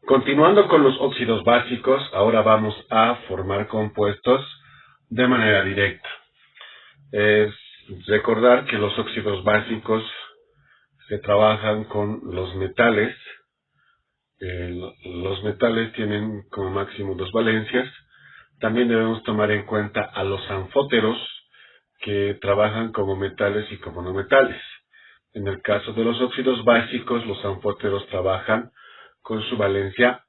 Continuando con los óxidos básicos, ahora vamos a formar compuestos de manera directa. Es recordar que los óxidos básicos se trabajan con los metales. Los metales tienen como máximo 2 valencias. También debemos tomar en cuenta a los anfóteros, que trabajan como metales y como no metales. En el caso de los óxidos básicos, los anfóteros trabajan con su valencia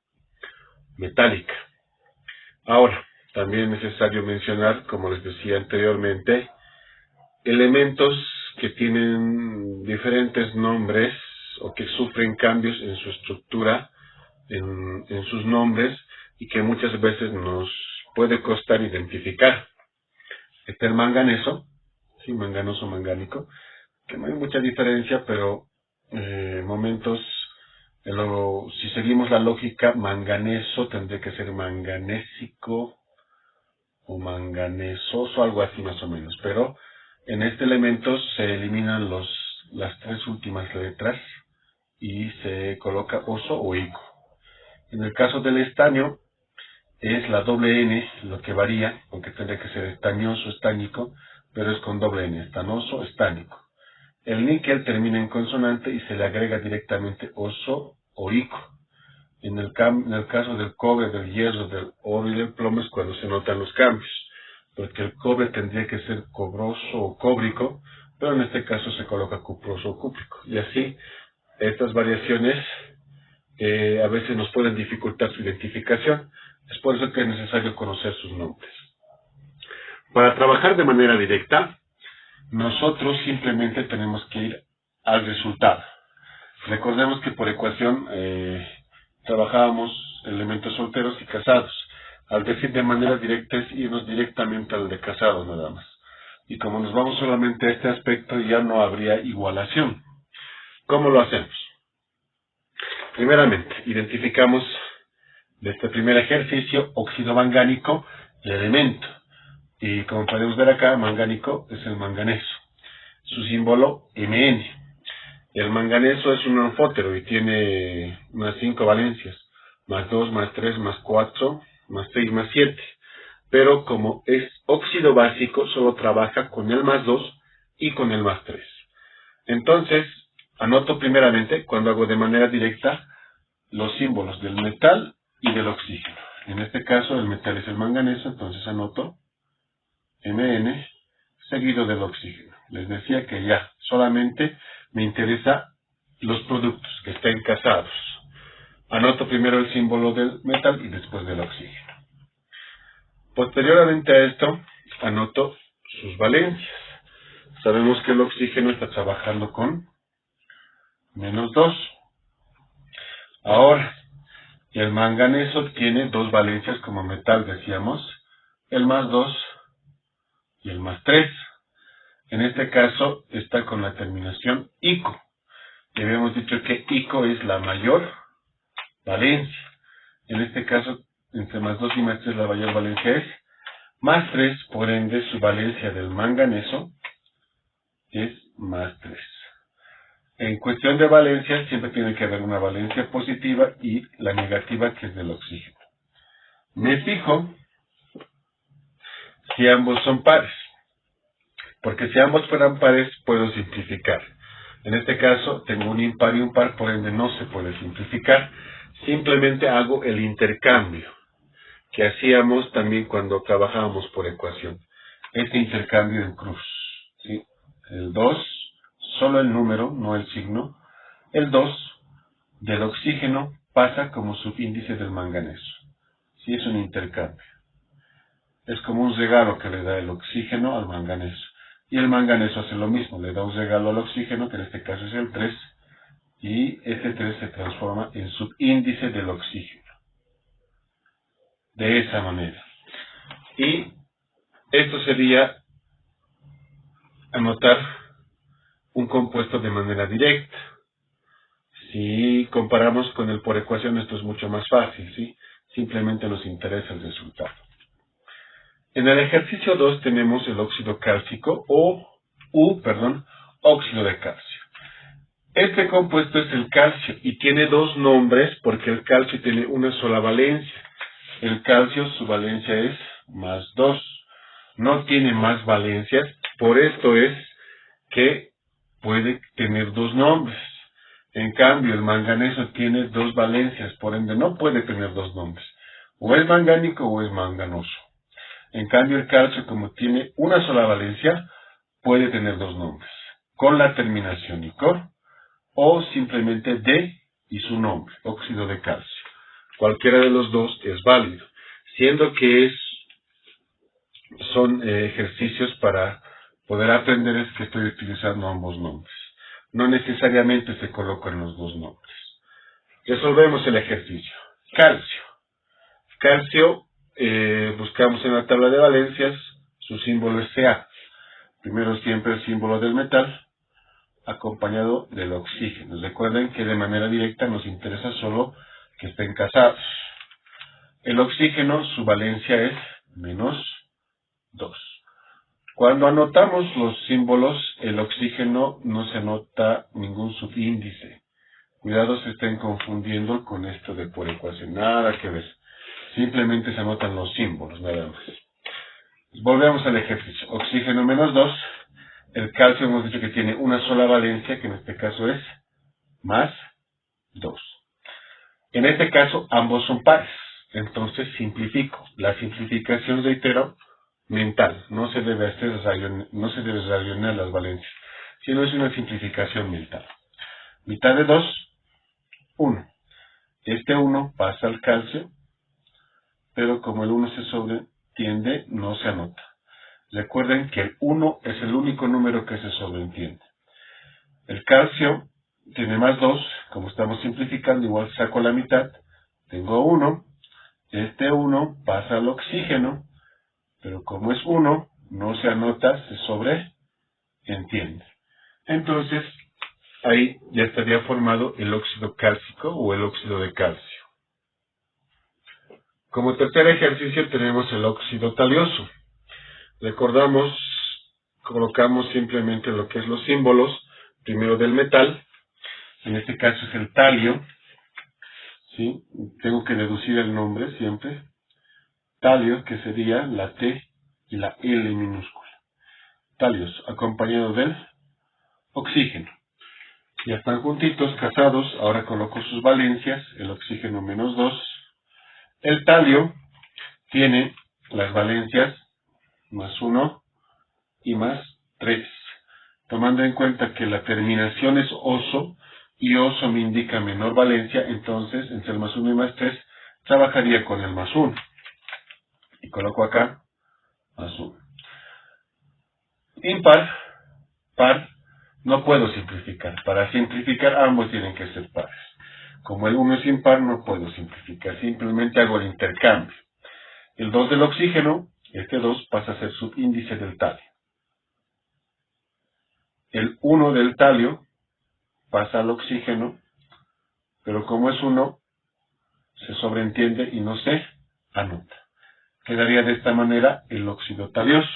metálica. Ahora, también es necesario mencionar, como les decía anteriormente, elementos que tienen diferentes nombres o que sufren cambios en su estructura, en sus nombres, y que muchas veces nos puede costar identificar. Está el manganeso, sí, manganoso, mangánico, que no hay mucha diferencia, pero si seguimos la lógica, manganeso tendría que ser manganésico o manganesoso, algo así más o menos. Pero en este elemento se eliminan las 3 últimas letras y se coloca oso o ico. En el caso del estaño, es la doble N lo que varía, aunque tendría que ser estañoso, estáñico, pero es con doble N, estanoso, estánico. El níquel termina en consonante y se le agrega directamente oso o ico. En el caso del cobre, del hierro, del oro y del plomo es cuando se notan los cambios, porque el cobre tendría que ser cobroso o cóbrico, pero en este caso se coloca cuproso o cúprico. Y así, estas variaciones a veces nos pueden dificultar su identificación. Es por eso que es necesario conocer sus nombres. Para trabajar de manera directa, nosotros simplemente tenemos que ir al resultado. Recordemos que por ecuación trabajábamos elementos solteros y casados. Al decir de manera directa es irnos directamente al de casados nada más. Y como nos vamos solamente a este aspecto, ya no habría igualación. ¿Cómo lo hacemos? Primeramente, identificamos de este primer ejercicio óxido mangánico el elemento. Y como podemos ver acá, mangánico es el manganeso. Su símbolo Mn. El manganeso es un anfótero y tiene unas 5 valencias. Más 2, más 3, más 4, más 6, más 7. Pero como es óxido básico, solo trabaja con el más 2 y con el más 3. Entonces, anoto primeramente, cuando hago de manera directa, los símbolos del metal y del oxígeno. En este caso, el metal es el manganeso, entonces anoto Mn seguido del oxígeno. Les decía que ya solamente me interesa los productos que estén casados. Anoto primero el símbolo del metal y después del oxígeno. Posteriormente a esto, anoto sus valencias. Sabemos que el oxígeno está trabajando con menos 2. Ahora, el manganeso tiene 2 valencias como metal, decíamos, el más 2 y el más 3. En este caso está con la terminación ico. Y habíamos dicho que ico es la mayor valencia. En este caso, entre más 2 y más 3 la mayor valencia es más 3, por ende su valencia del manganeso es más 3. En cuestión de valencia, siempre tiene que haber una valencia positiva y la negativa, que es del oxígeno. Me fijo si ambos son pares, porque si ambos fueran pares, puedo simplificar. En este caso, tengo un impar y un par, por ende no se puede simplificar. Simplemente hago el intercambio, que hacíamos también cuando trabajábamos por ecuación. Este intercambio en cruz, ¿sí? El 2, solo el número, no el signo. El 2 del oxígeno pasa como subíndice del manganeso. Sí, es un intercambio. Es como un regalo que le da el oxígeno al manganeso. Y el manganeso hace lo mismo, le da un regalo al oxígeno, que en este caso es el 3, y este 3 se transforma en subíndice del oxígeno. De esa manera. Y esto sería anotar un compuesto de manera directa. Si comparamos con el por ecuación, esto es mucho más fácil, ¿sí? Simplemente nos interesa el resultado. En el ejercicio 2 tenemos el óxido cálcico óxido de calcio. Este compuesto es el calcio y tiene dos nombres porque el calcio tiene una sola valencia. El calcio, su valencia es +2. No tiene más valencias, por esto es que puede tener dos nombres. En cambio, el manganeso tiene dos valencias, por ende no puede tener dos nombres. O es mangánico o es manganoso. En cambio, el calcio, como tiene una sola valencia, puede tener dos nombres, con la terminación icor, o simplemente de y su nombre, óxido de calcio. Cualquiera de los dos es válido, siendo que son ejercicios para poder aprender es que estoy utilizando ambos nombres. No necesariamente se colocan los dos nombres. Resolvemos el ejercicio. Calcio. Calcio, buscamos en la tabla de valencias, su símbolo es Ca. Primero siempre el símbolo del metal, acompañado del oxígeno. Recuerden que de manera directa nos interesa solo que estén casados. El oxígeno, su valencia es -2. Cuando anotamos los símbolos, el oxígeno no se anota ningún subíndice. Cuidado se estén confundiendo con esto de por ecuación. Nada que ver. Simplemente se anotan los símbolos, nada más. Volvemos al ejercicio. Oxígeno -2. El calcio hemos dicho que tiene una sola valencia, que en este caso es +2. En este caso, ambos son pares. Entonces, simplifico. La simplificación, reitero, mental. No se debe rayonar las valencias, sino es una simplificación mental. Mitad de 2, 1. Este 1 pasa al calcio, pero como el 1 se sobreentiende, no se anota. Recuerden que el 1 es el único número que se sobreentiende. El calcio tiene +2, como estamos simplificando, igual saco la mitad, tengo 1, este 1 pasa al oxígeno, pero como es 1, no se anota, se sobreentiende. Entonces, ahí ya estaría formado el óxido cálcico o el óxido de calcio. Como tercer ejercicio tenemos el óxido talioso. Recordamos, colocamos simplemente lo que es los símbolos, primero del metal, en este caso es el talio, ¿sí? Tengo que deducir el nombre siempre, talio, que sería la T y la L minúscula. Talios, acompañado del oxígeno. Ya están juntitos, casados, ahora coloco sus valencias, el oxígeno -2. El talio tiene las valencias +1 y +3. Tomando en cuenta que la terminación es oso, y oso me indica menor valencia, entonces entre el +1 y +3 trabajaría con el +1. Y coloco acá +1. Impar, par, no puedo simplificar. Para simplificar ambos tienen que ser pares. Como el 1 es impar, no puedo simplificar. Simplemente hago el intercambio. El 2 del oxígeno, este 2 pasa a ser subíndice del talio. El 1 del talio pasa al oxígeno, pero como es 1, se sobreentiende y no se anota. Quedaría de esta manera el óxido talioso.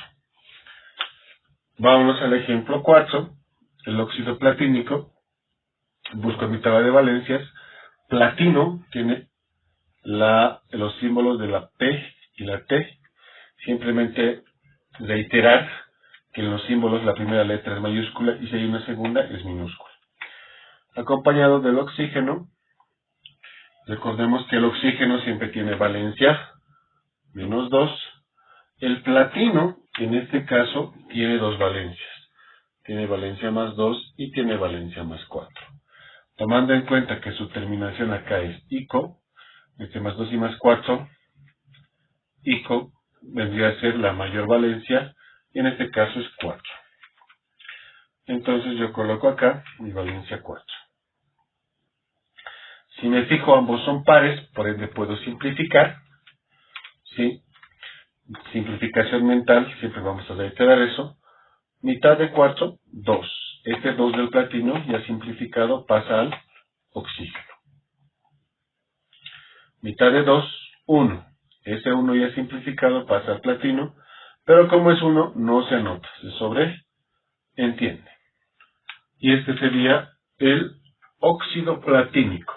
Vámonos al ejemplo 4, el óxido platínico. Busco mi tabla de valencias. Platino tiene los símbolos de la P y la T. Simplemente reiterar que en los símbolos la primera letra es mayúscula y si hay una segunda es minúscula. Acompañado del oxígeno. Recordemos que el oxígeno siempre tiene valencia -2. El platino, en este caso, tiene dos valencias. Tiene valencia +2 y tiene valencia +4. Tomando en cuenta que su terminación acá es ico, este +2 y +4, ico vendría a ser la mayor valencia, y en este caso es 4. Entonces yo coloco acá mi valencia 4. Si me fijo, ambos son pares, por ende puedo simplificar. ¿Sí? Simplificación mental, siempre vamos a reiterar eso. Mitad de 4, 2. Este 2 del platino, ya simplificado, pasa al oxígeno. Mitad de 2, 1. Ese 1 ya simplificado pasa al platino, pero como es 1, no se anota, se sobreentiende. Y este sería el óxido platínico.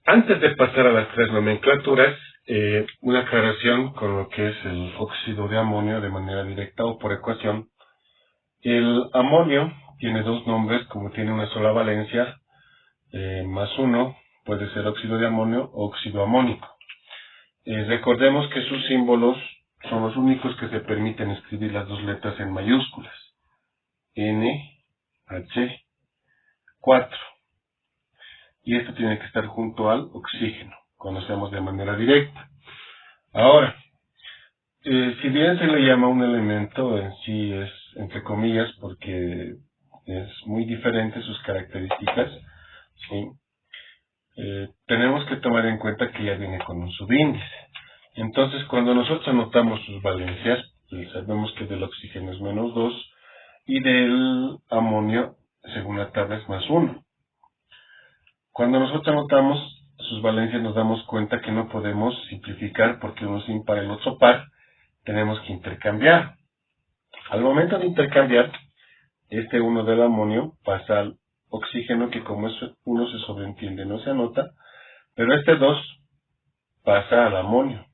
Antes de pasar a las tres nomenclaturas, una aclaración con lo que es el óxido de amonio de manera directa o por ecuación. El amonio tiene dos nombres, como tiene una sola valencia, más uno, puede ser óxido de amonio o óxido amónico. Recordemos que sus símbolos son los únicos que se permiten escribir las dos letras en mayúsculas. NH4. Y esto tiene que estar junto al oxígeno, cuando hacemos de manera directa. Ahora, si bien se le llama un elemento, en sí es entre comillas porque es muy diferente sus características, ¿sí? Tenemos que tomar en cuenta que ya viene con un subíndice. Entonces, cuando nosotros anotamos sus valencias, sabemos que del oxígeno es -2 y del amonio, según la tabla, es +1. Cuando nosotros anotamos sus valencias nos damos cuenta que no podemos simplificar porque uno es impar y el otro par, tenemos que intercambiar. Al momento de intercambiar, este 1 del amonio pasa al oxígeno, que como es 1 se sobreentiende, no se anota, pero este 2 pasa al amonio.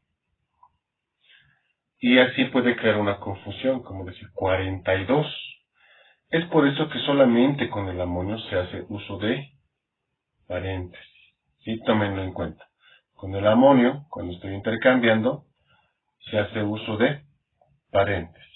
Y así puede crear una confusión, como decir 42. Es por eso que solamente con el amonio se hace uso de paréntesis. Sí, tómenlo en cuenta. Con el amonio, cuando estoy intercambiando, se hace uso de paréntesis.